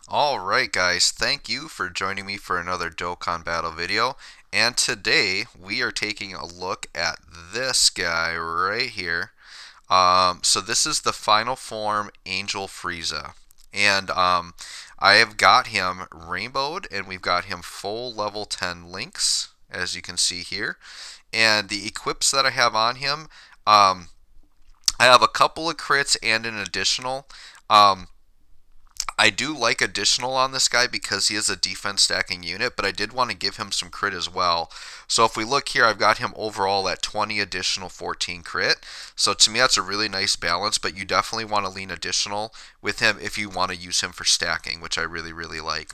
Alright guys, thank you for joining me for another Dokkan battle video. And today we are taking a look at this guy right here. So this is the final form Angel Frieza. And I have got him rainbowed and we've got him full level 10 links, as you can see here. And the equips that I have on him, I have a couple of crits and an additional. I do like additional on this guy because he is a defense stacking unit, but I did want to give him some crit as well. So if we look here, I've got him overall at 20 additional, 14 crit. So to me, that's a really nice balance, but you definitely want to lean additional with him if you want to use him for stacking, which I really, really like.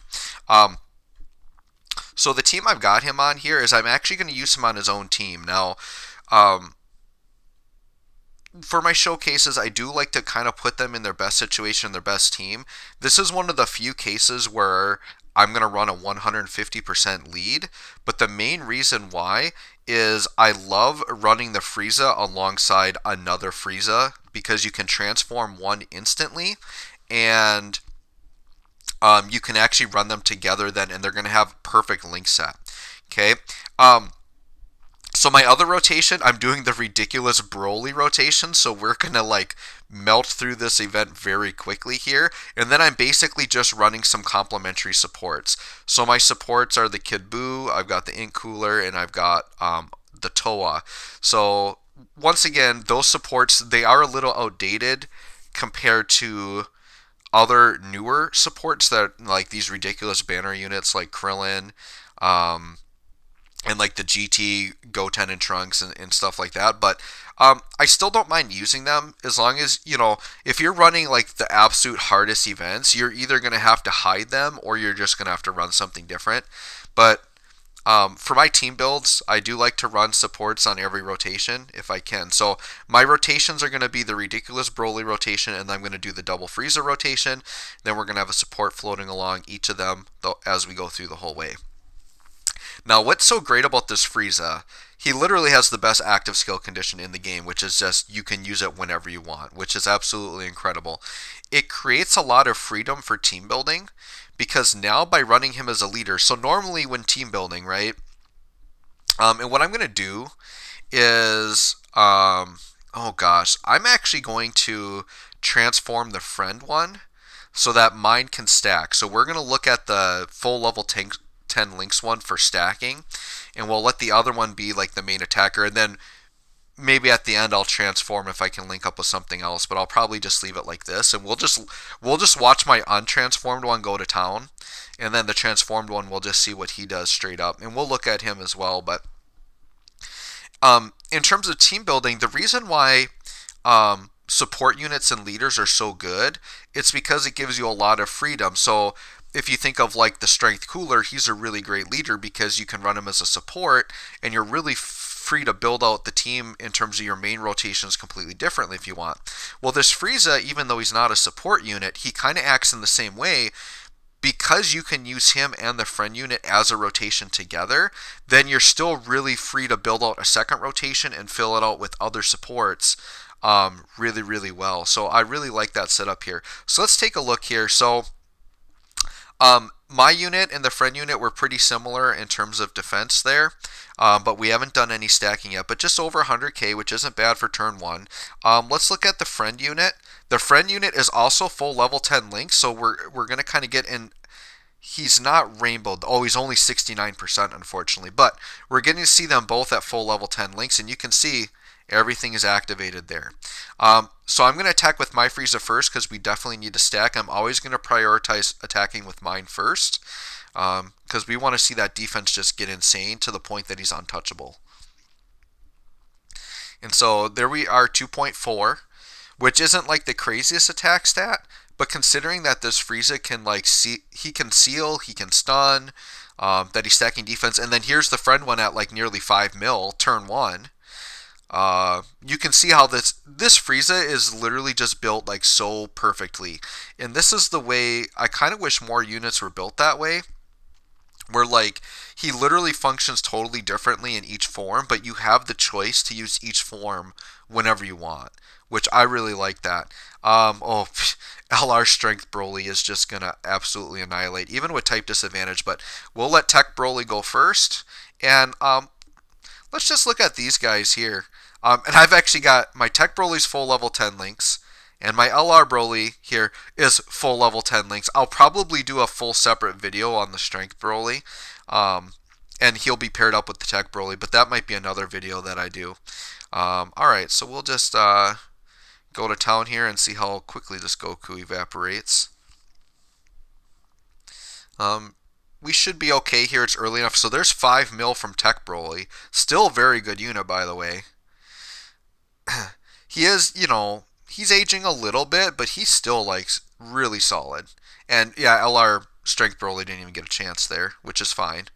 So the team I've got him on here is I'm actually going to use him on his own team. Now, um, for my showcases, I do like to kind of put them in their best situation, their best team. This is one of the few cases where I'm going to run a 150% lead, but the main reason why is I love running the Frieza alongside another Frieza because you can transform one instantly and you can actually run them together then, and they're going to have perfect link set. Okay. So my other rotation, I'm doing the ridiculous Broly rotation, so we're gonna like melt through this event very quickly here, and then I'm basically just running some complementary supports. So my supports are the Kid Buu, I've got the Ink Cooler, and I've got the Toa. So once again, those supports, they are a little outdated compared to other newer supports that like these ridiculous banner units like Krillin, um, and like the GT, Goten, and Trunks and stuff like that. But I still don't mind using them as long as, if you're running like the absolute hardest events, you're either going to have to hide them or you're just going to have to run something different. But for my team builds, I do like to run supports on every rotation if I can. So my rotations are going to be the ridiculous Broly rotation, and then I'm going to do the double Frieza rotation. Then we're going to have a support floating along each of them as we go through the whole way. Now, what's so great about this Frieza? He literally has the best active skill condition in the game, which is just you can use it whenever you want, which is absolutely incredible. It creates a lot of freedom for team building because now by running him as a leader, so normally when team building, right? And what I'm going to do is, oh gosh, I'm actually going to transform the friend one so that mine can stack. So we're going to look at the full level 10 links one for stacking, and we'll let the other one be like the main attacker, and then maybe at the end I'll transform if I can link up with something else, but I'll probably just leave it like this, and we'll just watch my untransformed one go to town, and then the transformed one we'll just see what he does straight up, and we'll look at him as well. But in terms of team building, the reason why support units and leaders are so good, it's because it gives you a lot of freedom. So if you think of like the Strength Cooler, he's a really great leader because you can run him as a support, and you're really free to build out the team in terms of your main rotations completely differently if you want. Well, this Frieza, even though he's not a support unit, he kind of acts in the same way. Because you can use him and the friend unit as a rotation together, then you're still really free to build out a second rotation and fill it out with other supports really, really well. So I really like that setup here. So let's take a look here. So my unit and the friend unit were pretty similar in terms of defense there, but we haven't done any stacking yet, but just over 100k, which isn't bad for turn 1. Let's look at the friend unit. The friend unit is also full level 10 links, so we're going to kind of get in. He's not rainbowed. Oh, he's only 69%, unfortunately, but we're getting to see them both at full level 10 links, and you can see everything is activated there. So I'm going to attack with my Frieza first because we definitely need to stack. I'm always going to prioritize attacking with mine first because we want to see that defense just get insane to the point that he's untouchable. And so there we are, 2.4, which isn't like the craziest attack stat, but considering that this Frieza can like he can seal, he can stun, that he's stacking defense, and then here's the friend one at like nearly 5 mil turn 1. You can see how this Frieza is literally just built like so perfectly, and this is the way I kind of wish more units were built that way, where like he literally functions totally differently in each form, but you have the choice to use each form whenever you want, which I really like that. Oh, LR Strength Broly is just gonna absolutely annihilate, even with type disadvantage. But we'll let Tech Broly go first, and let's just look at these guys here. And I've actually got my Tech Broly's full level 10 links, and my LR Broly here is full level 10 links. I'll probably do a full separate video on the Strength Broly, and he'll be paired up with the Tech Broly, but that might be another video that I do. Alright, so we'll just go to town here and see how quickly this Goku evaporates. We should be okay here. It's early enough. So there's 5 mil from Tech Broly. Still a very good unit, by the way. He is, you know, he's aging a little bit, but he's still, like, really solid. And, yeah, LR Strength Broly didn't even get a chance there, which is fine.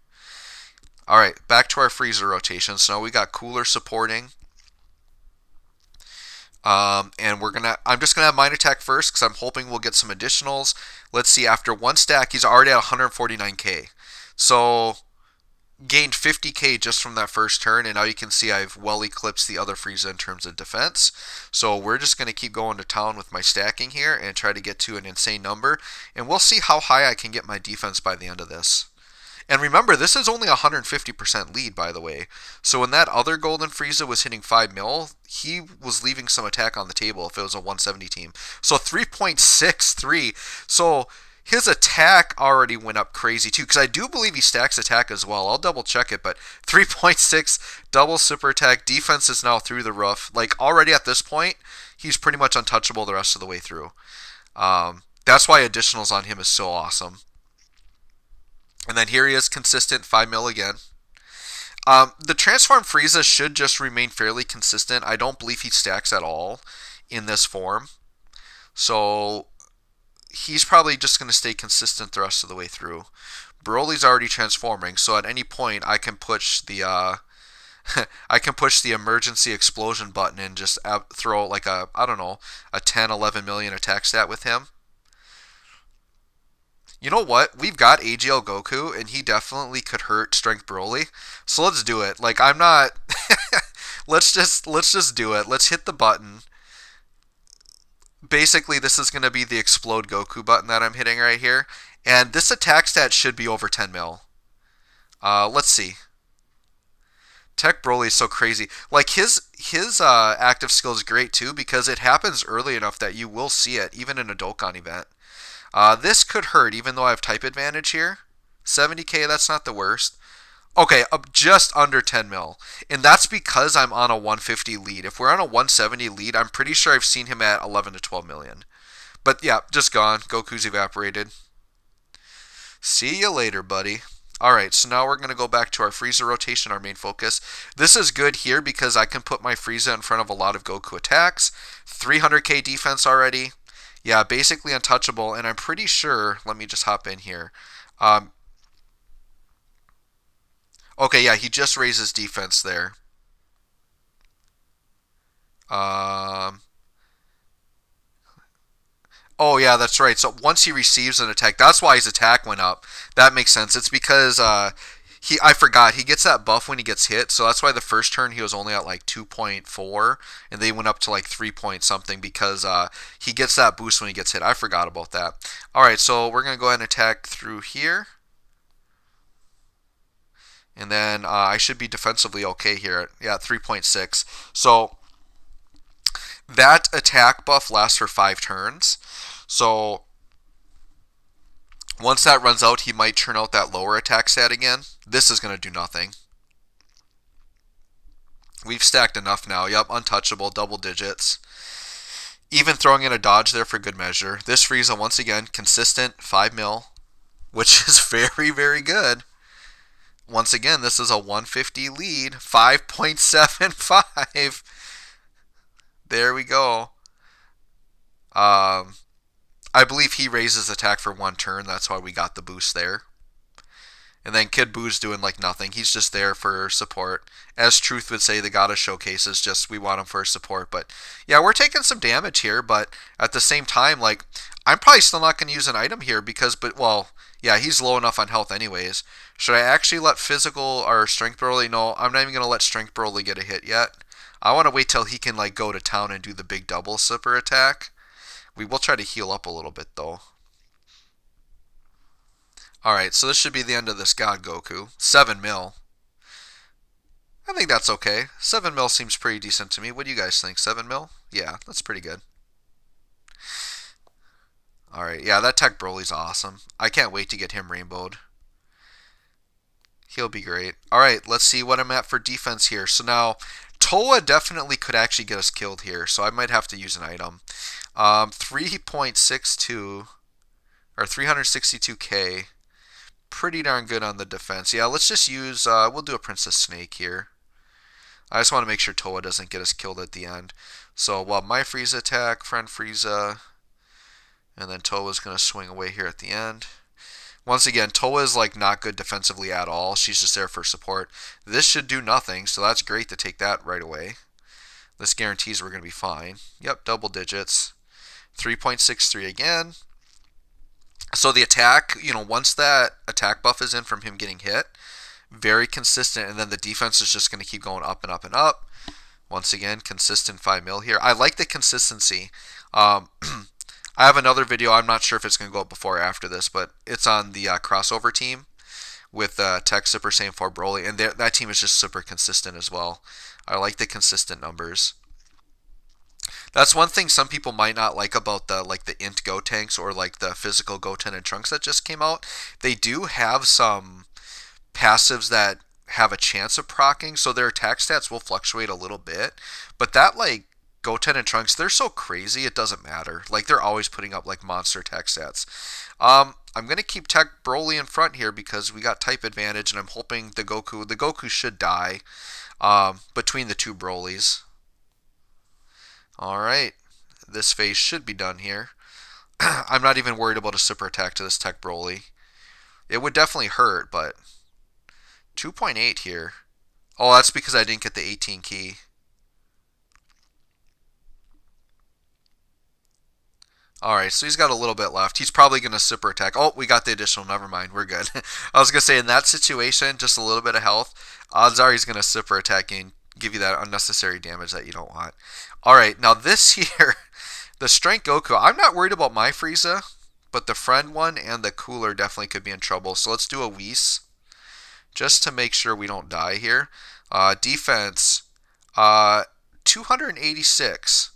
Alright, back to our Frieza rotation. So now we got Cooler supporting. And I'm just gonna have Mind Attack first because I'm hoping we'll get some additionals. Let's see, after one stack, he's already at 149k. So gained 50k just from that first turn, and now you can see I've well eclipsed the other Frieza in terms of defense. So we're just gonna keep going to town with my stacking here and try to get to an insane number, and we'll see how high I can get my defense by the end of this. And remember, this is only 150% lead, by the way. So when that other Golden Frieza was hitting 5 mil, he was leaving some attack on the table if it was a 170 team. So 3.63. So his attack already went up crazy, too. Because I do believe he stacks attack as well. I'll double check it. But 3.6 double super attack. Defense is now through the roof. Like, already at this point, he's pretty much untouchable the rest of the way through. That's why additionals on him is so awesome. And then here he is, consistent, 5 mil again. The Transform Frieza should just remain fairly consistent. I don't believe he stacks at all in this form. So he's probably just going to stay consistent the rest of the way through. Broly's already transforming, so at any point I can push the I can push the emergency explosion button and just throw like a, I don't know, a 10, 11 million attack stat with him. You know what? We've got AGL Goku, and he definitely could hurt Strength Broly. So let's do it. Like, I'm not. let's just do it. Let's hit the button. Basically, this is going to be the Explode Goku button that I'm hitting right here, and this attack stat should be over 10 mil. Let's see. Tech Broly is so crazy. Like, his active skill is great too because it happens early enough that you will see it even in a Dokkan event. This could hurt, even though I have type advantage here. 70k, that's not the worst. Okay, just under 10 mil. And that's because I'm on a 150 lead. If we're on a 170 lead, I'm pretty sure I've seen him at 11 to 12 million. But yeah, just gone. Goku's evaporated. See you later, buddy. Alright, so now we're going to go back to our Frieza rotation, our main focus. This is good here because I can put my Frieza in front of a lot of Goku attacks. 300k defense already. Yeah, basically untouchable, and I'm pretty sure, let me just hop in here. Okay, yeah, he just raises defense there. Oh, yeah, that's right. So once he receives an attack, that's why his attack went up. That makes sense. It's because I forgot, he gets that buff when he gets hit, so that's why the first turn he was only at like 2.4, and they went up to like 3 point something because he gets that boost when he gets hit. I forgot about that. Alright, so we're going to go ahead and attack through here. And then I should be defensively okay here. Yeah, 3.6. So that attack buff lasts for 5 turns. So once that runs out, he might turn out that lower attack stat again. This is going to do nothing. We've stacked enough now. Yep, untouchable, double digits. Even throwing in a dodge there for good measure. This Frieza, once again, consistent, 5 mil, which is very, very good. Once again, this is a 150 lead, 5.75. There we go. I believe he raises attack for 1 turn. That's why we got the boost there. And then Kid Boo's doing like nothing. He's just there for support. As Truth would say, the Goddess Showcase is just we want him for support. But yeah, we're taking some damage here. But at the same time, like I'm probably still not going to use an item here because, but well, yeah, he's low enough on health anyways. Should I actually let physical or strength Broly? No, I'm not even going to let strength Broly get a hit yet. I want to wait till he can like go to town and do the big double super attack. We will try to heal up a little bit though. Alright, so this should be the end of this God Goku. 7 mil. I think that's okay. 7 mil seems pretty decent to me. What do you guys think? 7 mil? Yeah, that's pretty good. Alright, yeah, that Tech Broly's awesome. I can't wait to get him rainbowed. He'll be great. Alright, let's see what I'm at for defense here. So now, Toa definitely could actually get us killed here, so I might have to use an item. 3.62 or 362k. Pretty darn good on the defense. Yeah, let's just use, we'll do a Princess Snake here. I just want to make sure Toa doesn't get us killed at the end. So, well, my Frieza attack, friend Frieza, and then Toa's going to swing away here at the end. Once again, Toa is like not good defensively at all. She's just there for support. This should do nothing, so that's great to take that right away. This guarantees we're going to be fine. Yep, double digits. 3.63 again. So the attack, you know, once that attack buff is in from him getting hit, very consistent, and then the defense is just going to keep going up and up and up. Once again, consistent 5 mil here. I like the consistency. I have another video. I'm not sure if it's going to go up before or after this, but it's on the crossover team with Tech Super Saiyan 4 Broly, and that team is just super consistent as well. I like the consistent numbers. That's one thing some people might not like about the int Gotenks or like the physical Goten and Trunks that just came out. They do have some passives that have a chance of proccing, so their attack stats will fluctuate a little bit. But that like Goten and Trunks, they're so crazy it doesn't matter. Like they're always putting up like monster attack stats. I'm gonna keep Tech Broly in front here because we got type advantage, and I'm hoping the Goku should die between the two Brolys. Alright, this phase should be done here. I'm not even worried about a super attack to this Tech Broly. It would definitely hurt, but 2.8 here. Oh, that's because I didn't get the 18 key. Alright, so he's got a little bit left. He's probably going to super attack. Oh, we got the additional. Never mind. We're good. I was going to say, in that situation, just a little bit of health, odds are he's going to super attack and give you that unnecessary damage that you don't want. Alright, now this here, the Strength Goku, I'm not worried about my Frieza, but the friend one and the Cooler definitely could be in trouble. So let's do a Whis, just to make sure we don't die here. Defense, 286.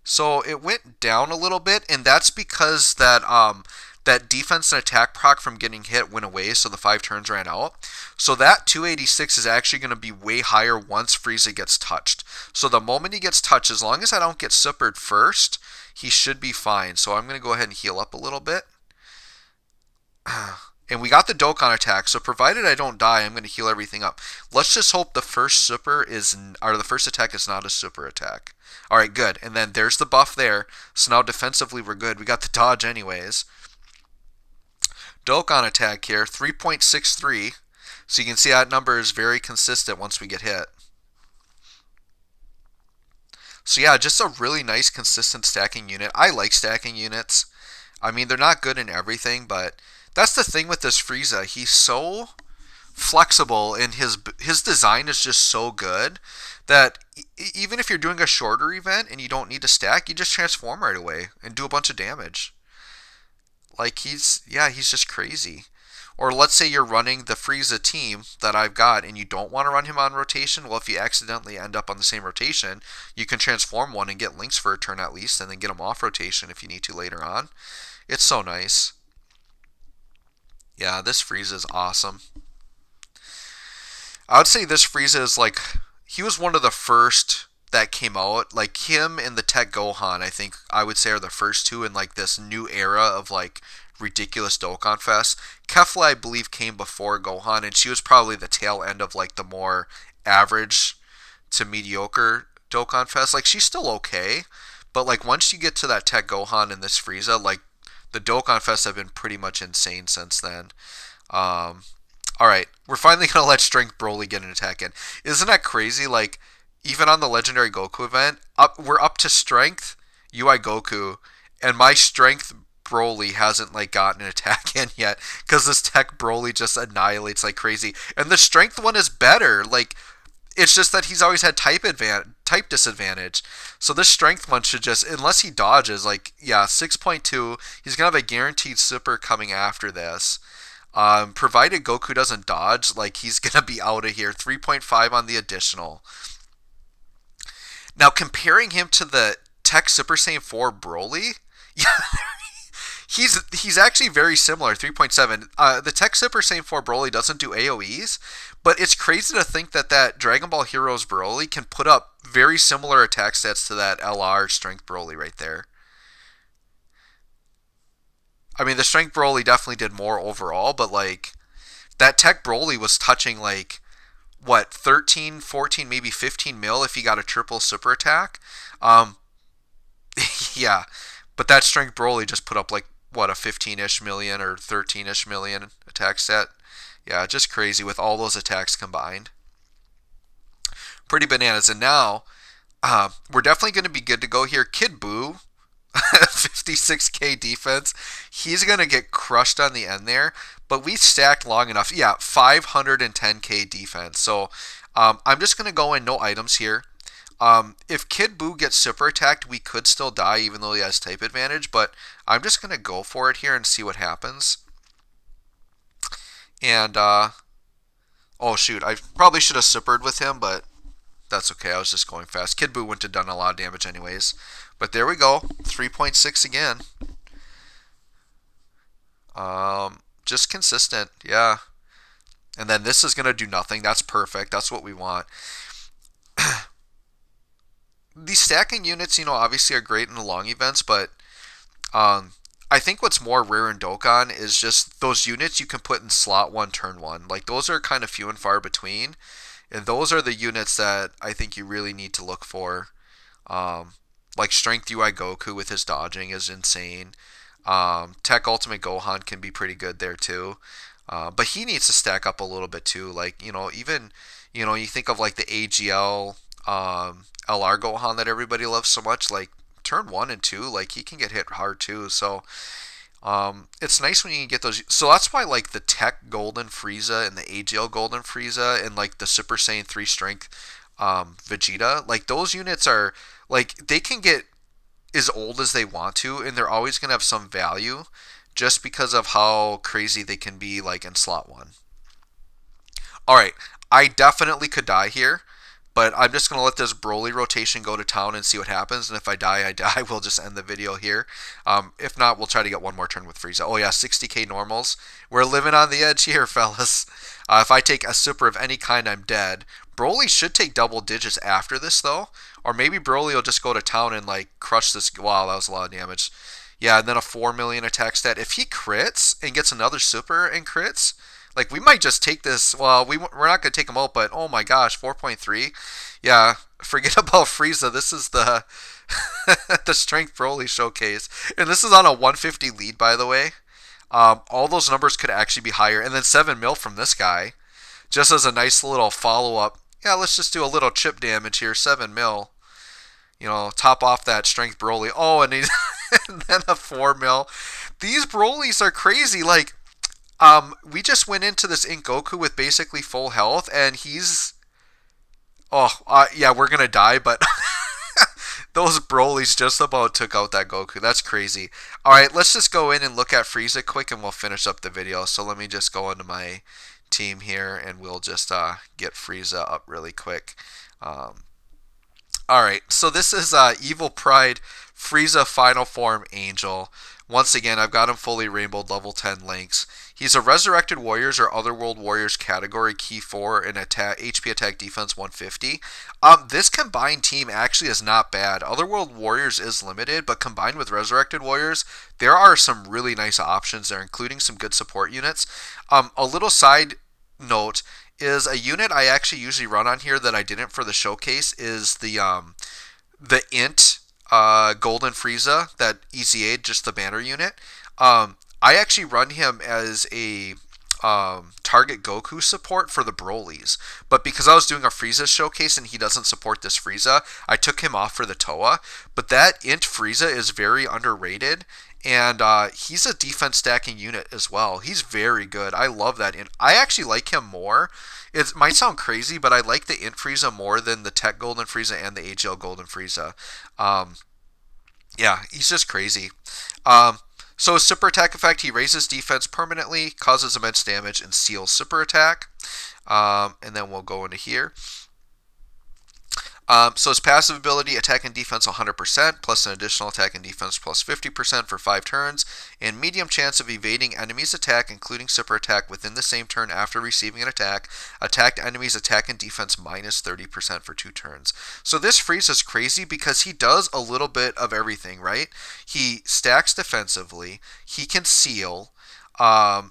So it went down a little bit, and that's because that that defense and attack proc from getting hit went away, so the 5 turns ran out. So that 286 is actually going to be way higher once Frieza gets touched. So the moment he gets touched, as long as I don't get supered first, he should be fine. So I'm going to go ahead and heal up a little bit. And we got the Dokkan attack, so provided I don't die, I'm going to heal everything up. Let's just hope the first the first attack is not a super attack. Alright, good. And then there's the buff there. So now defensively we're good. We got the dodge anyways. Dokkan attack here, 3.63. So you can see that number is very consistent once we get hit. So yeah, just a really nice consistent stacking unit. I like stacking units. I mean, they're not good in everything, but that's the thing with this Frieza. He's so flexible, and his design is just so good that even if you're doing a shorter event and you don't need to stack, you just transform right away and do a bunch of damage. Like he's just crazy. Or let's say you're running the Frieza team that I've got and you don't want to run him on rotation. Well, if you accidentally end up on the same rotation, you can transform one and get links for a turn at least, and then get him off rotation if you need to later on. It's so nice. Yeah, this Frieza is awesome. I would say this Frieza is like, he was one of the first that came out. Like him and the Tech Gohan, I think I would say are the first two in like this new era of like ridiculous Dokkan Fest. Kefla, I believe, came before Gohan, and she was probably the tail end of like the more average to mediocre Dokkan Fest. Like she's still okay, but like once you get to that Tech Gohan and this Frieza, like the Dokkan Fest have been pretty much insane since then. All right, we're finally gonna let Strength Broly get an attack in. Isn't that crazy? Like, even on the Legendary Goku event, we're up to Strength UI Goku, and my Strength Broly hasn't like gotten an attack in yet because this Tech Broly just annihilates like crazy, and the Strength one is better. Like, it's just that he's always had type disadvantage. So this Strength one should just, unless he dodges, like, yeah, 6.2. He's gonna have a guaranteed super coming after this. Provided Goku doesn't dodge, like, he's gonna be out of here. 3.5 on the additional. Now comparing him to the Tech Super Saiyan 4 Broly, yeah, he's actually very similar. 3.7. The Tech Super Saiyan 4 Broly doesn't do AoEs, but it's crazy to think that that Dragon Ball Heroes Broly can put up very similar attack stats to that LR Strength Broly right there. I mean, the Strength Broly definitely did more overall, but like that Tech Broly was touching like what, 13, 14, maybe 15 mil if he got a triple super attack. Um, yeah, but that Strength Broly just put up like what, a 15-ish million or 13-ish million attack set. Yeah, just crazy with all those attacks combined. Pretty bananas. And now we're definitely going to be good to go here. Kid Buu, 56k defense. He's going to get crushed on the end there, but we stacked long enough. Yeah, 510k defense. So I'm just going to go in no items here. If Kid Buu gets super attacked, we could still die even though he has type advantage, but I'm just going to go for it here and see what happens. And, oh shoot, I probably should have supered with him, but that's okay. I was just going fast. Kid Buu wouldn't have done a lot of damage anyways. But there we go. 3.6 again. Just consistent. Yeah. And then this is going to do nothing. That's perfect. That's what we want. These stacking units, obviously are great in the long events, but I think what's more rare in Dokkan is just those units you can put in slot 1, turn 1. Like, those are kind of few and far between. And those are the units that I think you really need to look for. Like Strength UI Goku with his dodging is insane. Tech Ultimate Gohan can be pretty good there too. But he needs to stack up a little bit too. Like, even, you think of like the AGL LR Gohan that everybody loves so much. Like, turn 1 and 2, like, he can get hit hard too. So it's nice when you can get those. So that's why like the Tech Golden Frieza and the AGL Golden Frieza and like the Super Saiyan 3 Strength Vegeta, like those units are like, they can get as old as they want to, and they're always going to have some value just because of how crazy they can be like in slot 1. Alright, I definitely could die here, but I'm just going to let this Broly rotation go to town and see what happens. And if I die, I die. We'll just end the video here. If not, we'll try to get one more turn with Frieza. Oh yeah, 60k normals. We're living on the edge here, fellas. If I take a super of any kind, I'm dead. Broly should take double digits after this, though. Or maybe Broly will just go to town and like crush this. Wow, that was a lot of damage. Yeah, and then a 4 million attack stat. If he crits and gets another super and crits, like, we might just take this. Well, we're not going to take him out, but oh my gosh, 4.3. Yeah, forget about Frieza. This is the the Strength Broly showcase. And this is on a 150 lead, by the way. All those numbers could actually be higher. And then 7 mil from this guy. Just as a nice little follow-up. Yeah, let's just do a little chip damage here. 7 mil. Top off that Strength Broly. Oh, and, and then a 4 mil. These Brolys are crazy. Like, we just went into this Ink Goku with basically full health, and he's... yeah, we're gonna die, but those Brolys just about took out that Goku. That's crazy. Alright, let's just go in and look at Frieza quick, and we'll finish up the video. So let me just go into my team here, and we'll just get Frieza up really quick. Alright, so this is Evil Pride Frieza Final Form Angel. Once again, I've got him fully rainbowed, level 10 links. He's a Resurrected Warriors or Otherworld Warriors category, key 4, and HP attack defense 150. This combined team actually is not bad. Otherworld Warriors is limited, but combined with Resurrected Warriors, there are some really nice options there, including some good support units. A little side note is a unit I actually usually run on here that I didn't for the showcase is the Int Golden Frieza, that EZA, just the banner unit. I actually run him as a target Goku support for the Brolys. But because I was doing a Frieza showcase and he doesn't support this Frieza, I took him off for the Toa. But that Int Frieza is very underrated. And he's a defense stacking unit as well. He's very good. I love that. And I actually like him more. It might sound crazy, but I like the Int Frieza more than the Tech Golden Frieza and the AGL Golden Frieza. Yeah, he's just crazy. So his super attack effect, he raises defense permanently, causes immense damage, and seals super attack. And then we'll go into here. So his passive ability, attack and defense 100%, plus an additional attack and defense plus 50% for 5 turns, and medium chance of evading enemies' attack, including super attack, within the same turn after receiving an attack. Attacked enemies' attack and defense minus 30% for 2 turns. So this Frieza is crazy because he does a little bit of everything, right? He stacks defensively, he can seal,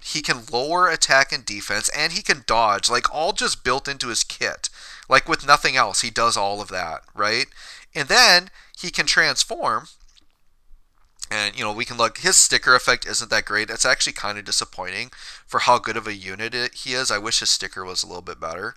he can lower attack and defense, and he can dodge, like all just built into his kit. Like with nothing else, he does all of that, right? And then he can transform. And, we can look, his sticker effect isn't that great. It's actually kind of disappointing for how good of a unit he is. I wish his sticker was a little bit better.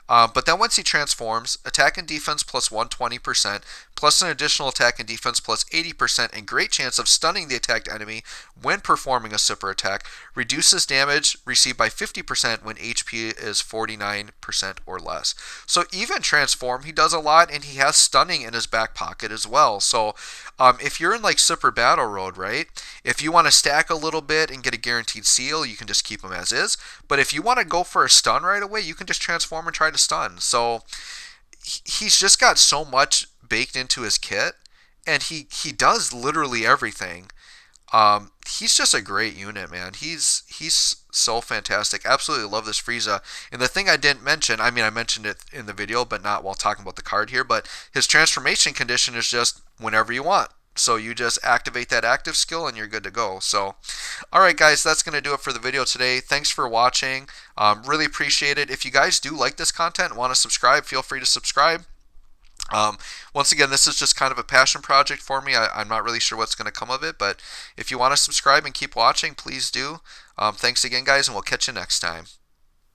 But then once he transforms, attack and defense plus 120%, plus an additional attack and defense plus 80%, and great chance of stunning the attacked enemy when performing a super attack, reduces damage received by 50% when HP is 49% or less. So even transform, he does a lot, and he has stunning in his back pocket as well. So if you're in like super battle road, right, if you want to stack a little bit and get a guaranteed seal, you can just keep him as is. But if you want to go for a stun right away, you can just transform and try to stun. So he's just got so much baked into his kit, and he does literally everything. He's just a great unit, man. He's so fantastic. Absolutely love this Frieza. And the thing I didn't mention, I mentioned it in the video, but not while talking about the card here, but his transformation condition is just whenever you want. So you just activate that active skill and you're good to go. So, alright guys, that's going to do it for the video today. Thanks for watching. Really appreciate it. If you guys do like this content and want to subscribe, feel free to subscribe. Once again, this is just kind of a passion project for me. I'm not really sure what's going to come of it, but if you want to subscribe and keep watching, please do. Thanks again, guys, and we'll catch you next time.